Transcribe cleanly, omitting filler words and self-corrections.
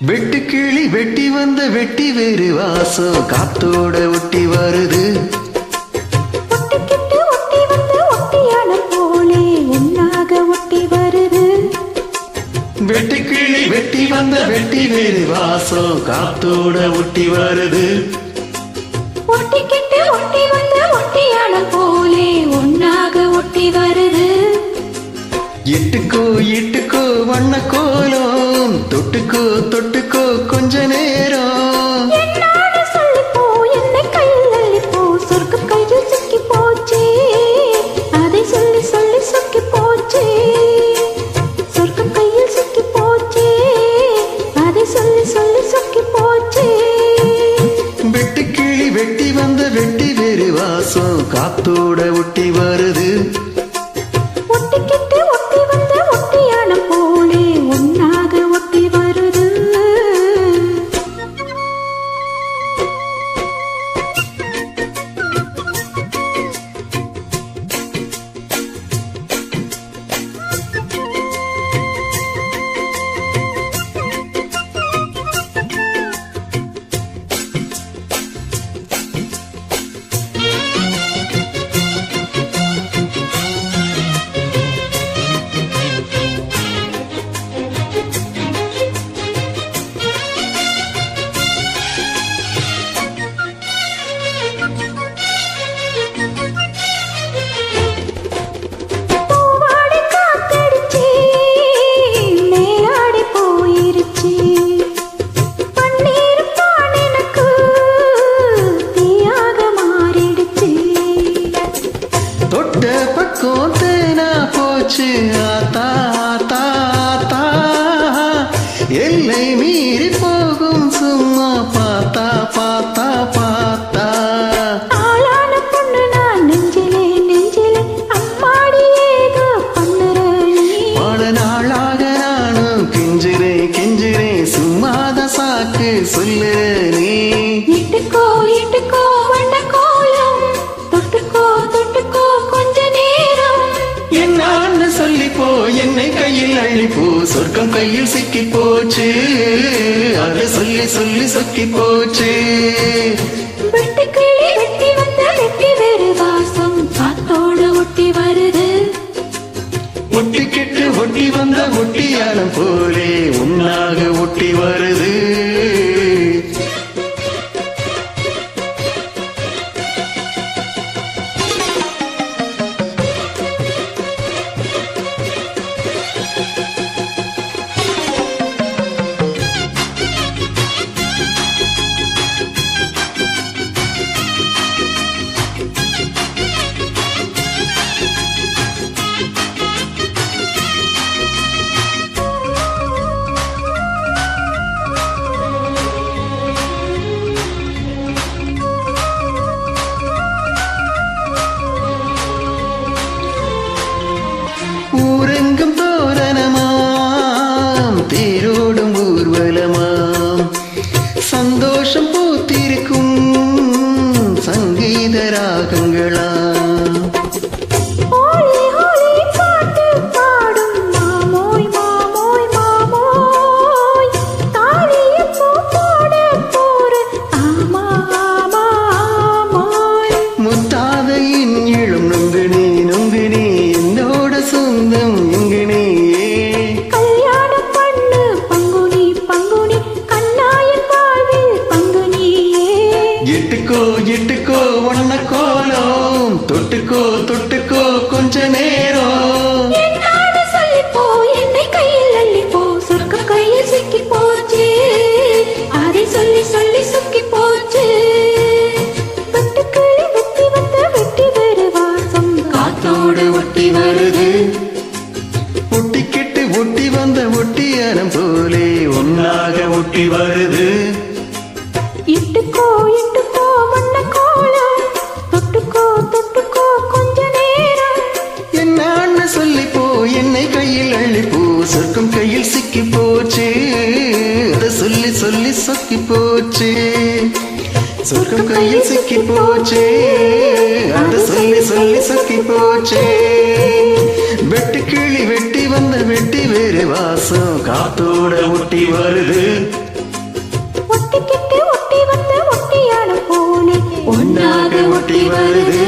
வெட்டுக்கிளி வெட்டி வந்த வெட்டி வேறு வாசம் காத்தோட ஒட்டி வருது. ஒட்டிக்கிட்டு ஒட்டி வந்த ஒட்டியான போலே ஒன்னாக ஒட்டி வருது. வெட்டுக்கிளி வெட்டி வந்த வெட்டி வேறு வாசம் காத்தோட ஒட்டி வருது. ஒட்டிக்கிட்டு ஒட்டி வந்த ஒட்டியான போலே ஒன்னாக ஒட்டி வருது. இட்டுக்கோ இட்டுக்கோ வண்ண கோலம் தொட்டுக்கோ தொட்டுக்கோ கொஞ்ச நேரம். என்னோட சொல்லிப்போ என்னை கையில் அள்ளிப்போ சொர்க்கம் கையில் சிக்கி போச்சே. அதை சொல்லி சொல்லி சொக்கி போச்சே. சொர்க்கம் கையில் சிக்கி போச்சே. அதை சொல்லி சொல்லி சொக்கி போச்சே. வெட்டுக்கிளி வெட்டி வந்த வெட்டி வேறு வாசம் காத்தோட ஒட்டி வருது. ஒட்டிக்கிட்டு ஒட்டி வந்த ஒட்டியான போலே ஒன்னாக ஒட்டி வருது. தொட்ட பக்கம் தேனா போச்சு ஆத்தா ஆத்தா ஆத்தா. எல்லை மீறி போகும் சும்மா பார்த்தா பார்த்தா பார்த்தா. ஆளான பொண்ணு நான் நெஞ்சிலே நெஞ்சிலே அம்மாடி ஏதோ பண்ணுற நீ. பல நாளாக நானும் கெஞ்சுறேன் கெஞ்சுறேன் சும்மாத சாக்கு சொல்லு நீ. இட்டுக்கோ இட்டுக்கோ வண்ண கோலம் தொட்டுக்கோ தொட்டுக்கோ கொஞ்ச நேரம். என்னான்னு சொல்லிப்போ என்னை கையில் அள்ளிப்போ சொர்க்கம் கையில் சிக்கி போச்சு. அதை சொல்லி சொல்லி சொக்கி போச்சு. வெட்டுக்கிளி வெட்டி வந்த வெட்டி வேறு வாசம் காத்தோட ஒட்டி வருது. ஒட்டிக்கிட்டு ஒட்டி வந்த ஒட்டியானம் போலே உன்னாக ஒட்டி வருது. ஊரெங்கும் தோரணமாம் தேரோடும் ஊர்வலமாம் சந்தோஷம் பூத்திருக்கும் சங்கீத ராகங்களாம். ஹோலி ஹோலி பாட்டு பாடும் மாமோய் மாமோய் மாமோய். தாலியும் பூ போட போற ஆமா ஆமா ஆமாய். முத்தாதையின் இழும் நொங்குனே நொங்குனே என்னோட சொந்தம் இங்குனே. கல்யாணம் பண்ணு பங்குனி பங்குனி கண்ணாயின் வாழ்வில் பங்குனியே. இட்டுக்கோ இட்டுக்கோ வண்ண கோலம் தொட்டுக்கோ தொட்டுக்கோ கொஞ்ச நேரம். என்னோட சொல்லிப்போ என்னை கையில் அள்ளிப்போ சொர்க்கம் கையில் சிக்கி போச்சு. அதை சொல்லி சொல்லி சொக்கி போச்சு. வெட்டுக்கிளி வெட்டி வந்த வெட்டி வேறு வாசம் காத்தோடு ஒட்டி வருது. ஒட்டிக்கிட்டு ஒட்டி வந்த ஒட்டியானம் போலே ஒன்னாக ஒட்டி வருது. இட்டுக்கோ இட்டுக்கோ வண்ண கோலம் தொட்டுக்கோ தொட்டுக்கோ கொஞ்ச நேரம். என்னான்னு சொல்லிப்போ என்னை கையில் அள்ளிப்போ சொர்க்கம் கையில் சிக்கி போச்சு. அதை சொல்லி சொல்லி சொக்கி போச்சு. சொர்க்கம் கையில் சிக்கி போச்சு. அதை சொல்லி சொல்லி சொக்கி போச்சு. வெட்டுக்கிளி வெட்டி வந்த வெட்டி வேறு வாசம் காத்தோட ஒட்டி வருது. தேனாக ஒட்டி வருது